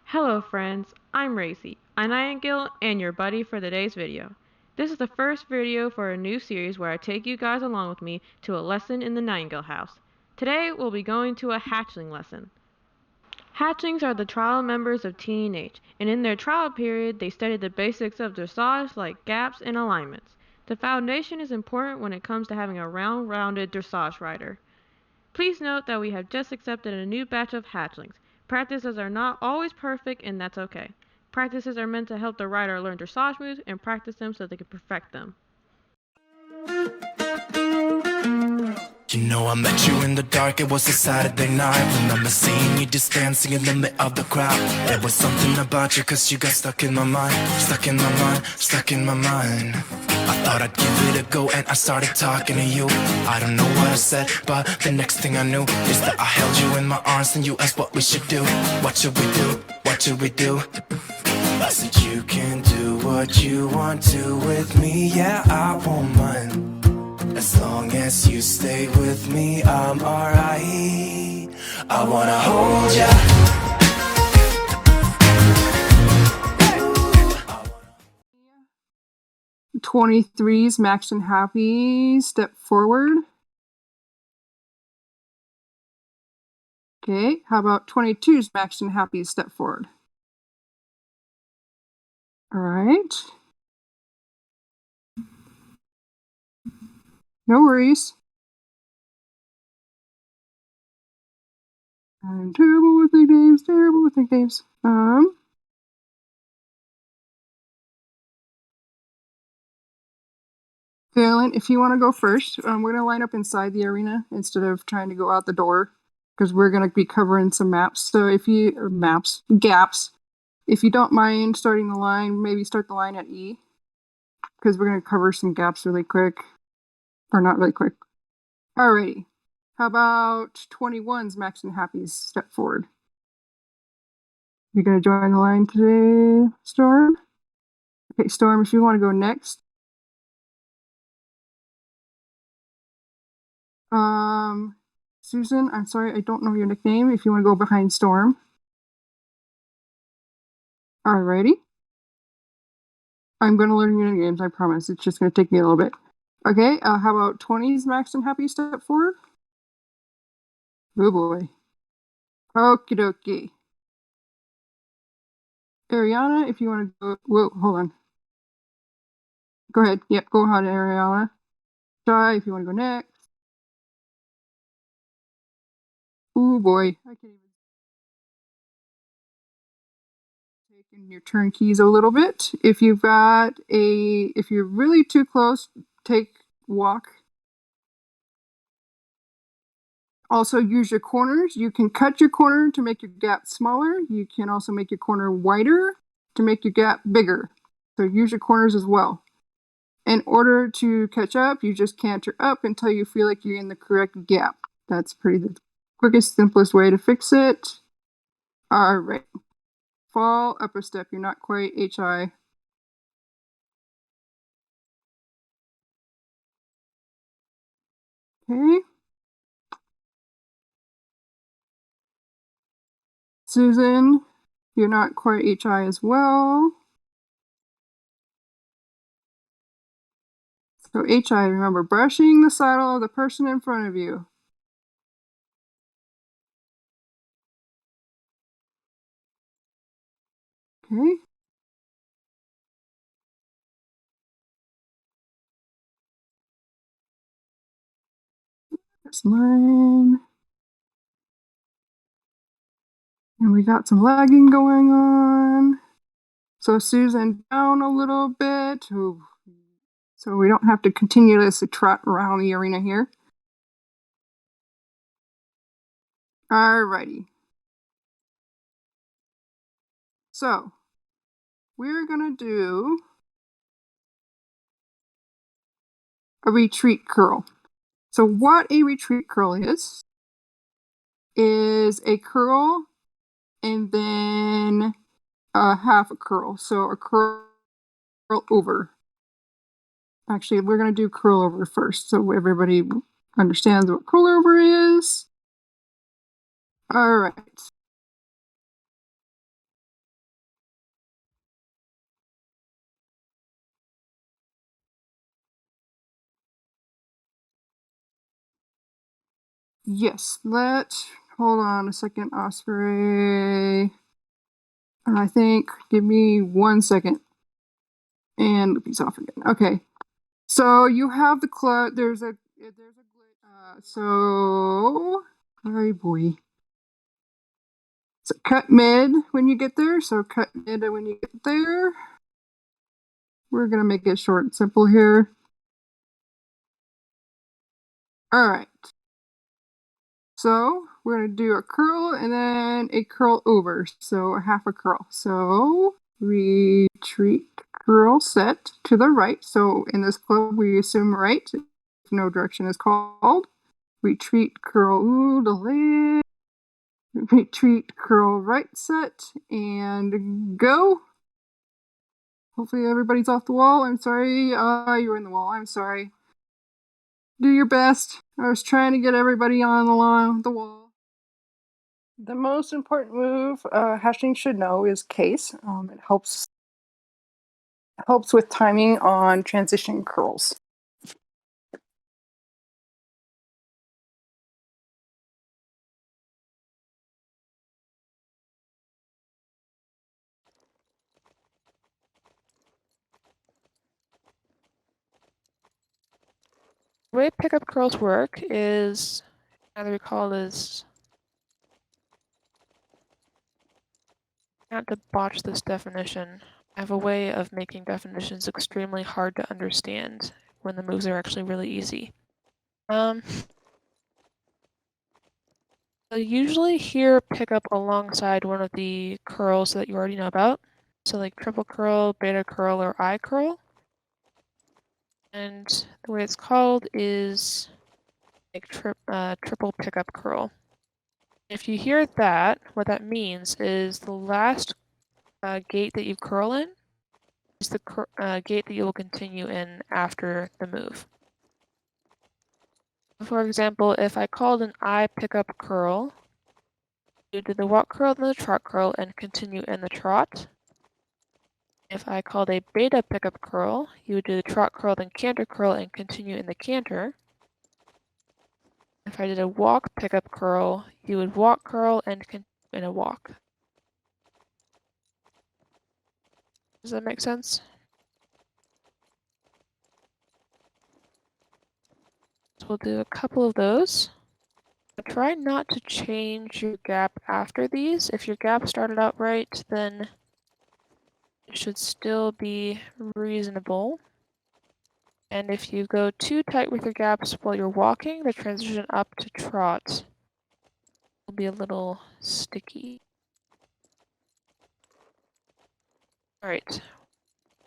Hello friends, I'm Racy, a Nightingale and your buddy for today's video. This is the first video for a new series where I take you guys along with me to a lesson in the Nightingale House. Today we'll be going to a hatchling lesson. Hatchlings are the trial members of teenage, and in their trial period they study the basics of dressage like gaps and alignments. The foundation is important when it comes to having a rounded dressage rider. Please note that we have just accepted a new batch of hatchlings. Practices are not always perfect, and that's okay. Practices are meant to help the rider learn dressage moves and practice them so they can perfect them. You know I met you in the dark, it was a Saturday night. Remember seeing you just dancing in the middle of the crowd. There was something about you cause you got stuck in my mind. Stuck in my mind, stuck in my mind. I thought I'd give it a go and I started talking to you. I don't know what I said, but the next thing I knew is that I held you in my arms and you asked what we should do. What should we do? What should we do? I said you can do what you want to with me, yeah, I won't mind. As long as you stay with me, I'm alright. I wanna hold ya. 23's maxed and happy, step forward. Okay, how about 22's maxed and happy, step forward. All right. No worries. I'm terrible with nicknames, terrible with nicknames. Valen, if you want to go first, we're going to line up inside the arena instead of trying to go out the door because we're going to be covering some maps. So if you, gaps, if you don't mind starting the line, maybe start the line at E because we're going to cover some gaps really quick. Or not really quick. Alrighty. How about 21's Max and Happy's step forward? You're going to join the line today, Storm? Okay, Storm, if you want to go next. Susan, I'm sorry, I don't know your nickname. If you want to go behind Storm. Alrighty. I'm going to learn your names, I promise. It's just going to take me a little bit. Okay, how about 20's Max and Happy step forward? Oh boy. Okie dokie. Ariana, if you want to go. Whoa, hold on. Go ahead. Yep, go ahead, Ariana. Shy, if you want to go next. Oh boy. I can't even. Taking your turn keys a little bit. If you've got if you're really too close, walk. Also use your corners. You can cut your corner to make your gap smaller. You can also make your corner wider to make your gap bigger. So use your corners as well. In order to catch up, you just canter up until you feel like you're in the correct gap. That's the quickest, simplest way to fix it. All right. Fall up a step. You're not quite HI. Okay. Susan, you're not quite HI as well. So HI, remember, brushing the saddle of the person in front of you. Okay. This line. And we got some lagging going on. So Susan down a little bit. Ooh. So we don't have to continuously trot around the arena here. Alrighty. So we're gonna do a retreat curl. So what a retreat curl is a curl and then half a curl. So a curl over. Actually, we're going to do curl over first so everybody understands what curl over is. All right. Yes, hold on a second, Osprey. I think, give me 1 second. And he's off again. Okay. So you have the club, there's a so, oh boy. So cut mid when you get there. So cut mid when you get there. We're gonna make it short and simple here. All right. So we're gonna do a curl and then a curl over. So a half a curl. So retreat curl set to the right. So in this club we assume right. If no direction is called. Retreat curl delay. Retreat curl right set and go. Hopefully everybody's off the wall. I'm sorry. You're in the wall. I'm sorry. Do your best. I was trying to get everybody on the wall. The most important move Hatchling should know is case. It helps with timing on transition curls. The way pickup curls work is, as I recall, is not to botch this definition. I have a way of making definitions extremely hard to understand when the moves are actually really easy. So usually here pickup alongside one of the curls that you already know about. So like triple curl, beta curl, or I curl. And the way it's called is like triple pickup curl. If you hear that, what that means is the last gate that you curl in is the gate that you will continue in after the move. For example, if I called an I pickup curl, you do the walk curl, then the trot curl, and continue in the trot. If I called a beta pickup curl, you would do the trot curl, then canter curl, and continue in the canter. If I did a walk pickup curl, you would walk curl and continue in a walk. Does that make sense? So we'll do a couple of those. But try not to change your gap after these. If your gap started out right, then it should still be reasonable. And if you go too tight with your gaps while you're walking, the transition up to trot will be a little sticky. Alright,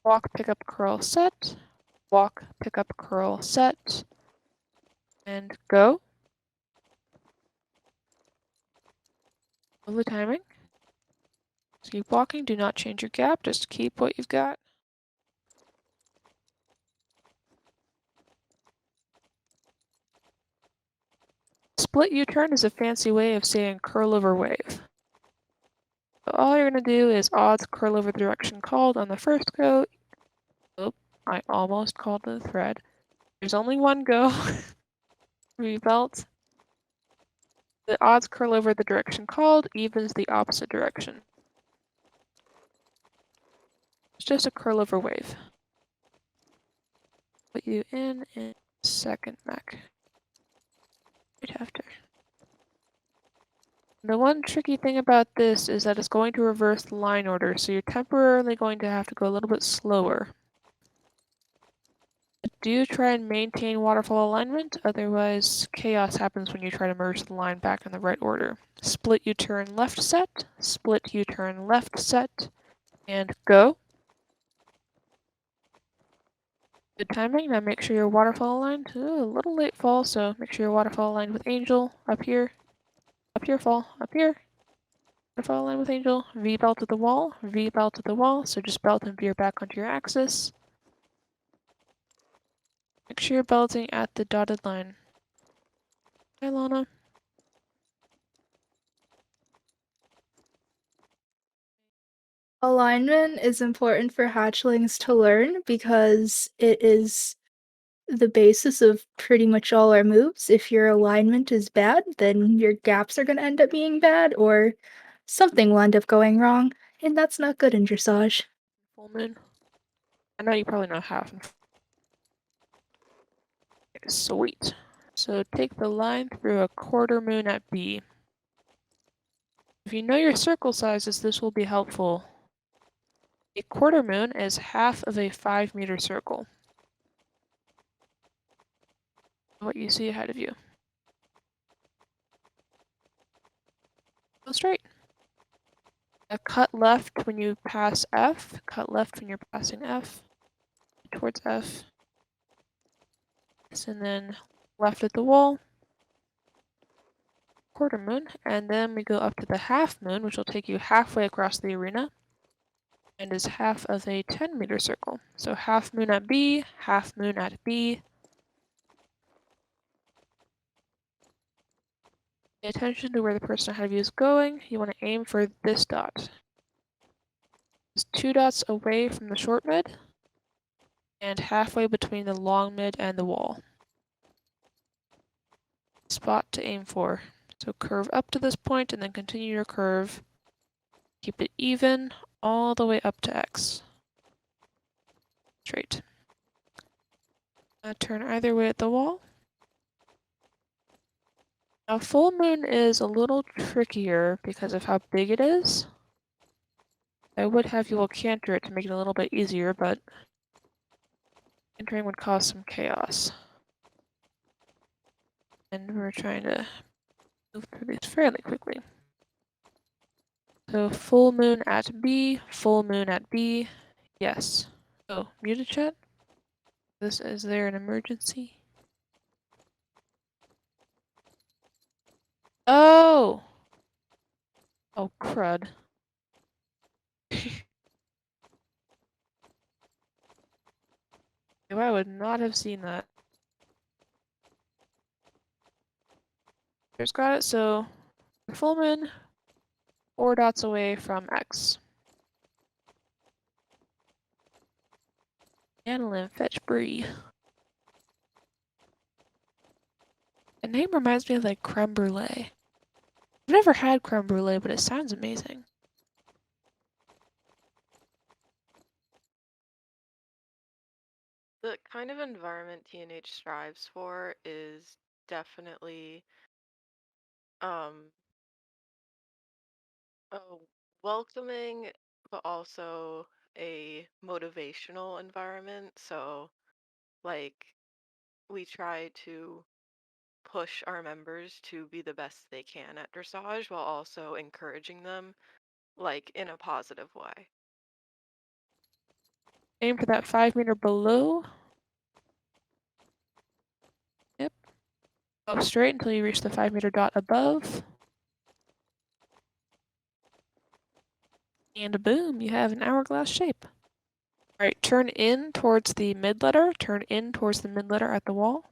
walk, pickup, curl, set, walk, pickup, curl, set, and go. Hold the timing. So keep walking, do not change your gap, just keep what you've got. Split U-turn is a fancy way of saying curl over wave. So all you're going to do is odds curl over the direction called on the first go. Oh, I almost called the thread. There's only one go. Rebelt. The odds curl over the direction called evens the opposite direction. It's just a curl over wave. Put you in second mech. Right after. The one tricky thing about this is that it's going to reverse the line order, so you're temporarily going to have to go a little bit slower. Do try and maintain waterfall alignment, otherwise chaos happens when you try to merge the line back in the right order. Split U-turn left set, split U-turn left set, and go. Good timing. Now make sure your waterfall aligned. Ooh, a little late fall, so make sure your waterfall aligned with Angel. Up here fall, up here. Waterfall aligned with Angel. V-belt to the wall, V-belt to the wall, so just belt and veer back onto your axis. Make sure you're belting at the dotted line. Hi, Lana. Alignment is important for hatchlings to learn because it is the basis of pretty much all our moves. If your alignment is bad, then your gaps are going to end up being bad, or something will end up going wrong, and that's not good in dressage. Full moon. I know you probably know half. Sweet. So take the line through a quarter moon at B. If you know your circle sizes, this will be helpful. A quarter moon is half of a 5-meter circle. What you see ahead of you. Go straight. Cut left when you pass F. Cut left when you're passing F. Towards F. And then left at the wall. Quarter moon. And then we go up to the half moon, which will take you halfway across the arena. And is half of a 10-meter circle. So half moon at B, half moon at B. Pay attention to where the person ahead of you is going. You want to aim for this dot. It's 2 dots away from the short mid, and halfway between the long mid and the wall. Spot to aim for. So curve up to this point and then continue your curve. Keep it even all the way up to X. Straight. Turn either way at the wall. Now full moon is a little trickier because of how big it is. I would have you all canter it to make it a little bit easier, but cantering would cause some chaos. And we're trying to move through these fairly quickly. So full moon at B, full moon at B, yes. Oh, muted chat? Is there an emergency? Oh! Oh, crud. I would not have seen that. There's got it, so full moon, 4 dots away from X. Annalyn, fetch Bree. The name reminds me of like creme brulee. I've never had creme brulee, but it sounds amazing. The kind of environment TNH strives for is definitely a welcoming, but also a motivational environment. So, like, we try to push our members to be the best they can at dressage while also encouraging them, like, in a positive way. Aim for that 5-meter below. Yep. Go straight until you reach the 5-meter dot above. And boom, you have an hourglass shape. Alright, turn in towards the mid letter. Turn in towards the mid letter at the wall.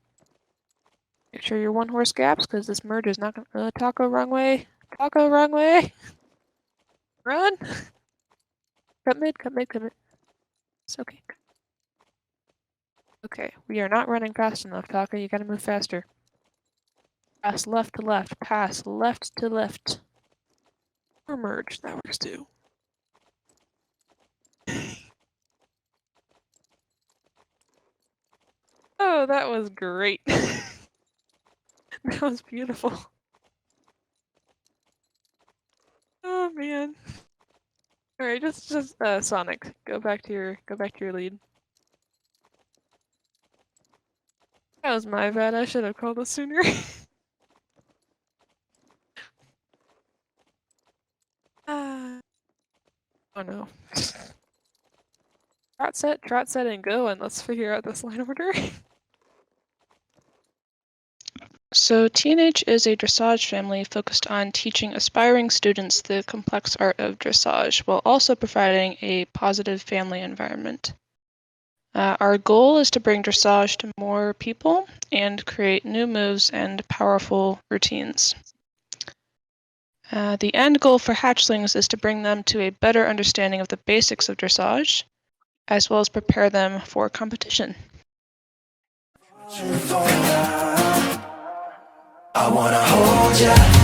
Make sure your 1-horse gaps, because this merge is not gonna... taco, wrong way. Taco, wrong way. Run! Cut mid, cut mid, cut mid. It's okay. Okay, we are not running fast enough, Taco. You gotta move faster. Pass left to left. Pass left to left. Or merge, that works too. Oh, that was great. That was beautiful. Oh man. Alright, just Sonic, go back to your lead. That was my bad, I should have called us sooner. Oh no. Trot set and go, and let's figure out this line order. So TNH is a dressage family focused on teaching aspiring students the complex art of dressage while also providing a positive family environment. Our goal is to bring dressage to more people and create new moves and powerful routines. The end goal for hatchlings is to bring them to a better understanding of the basics of dressage, as well as prepare them for competition. I wanna hold ya.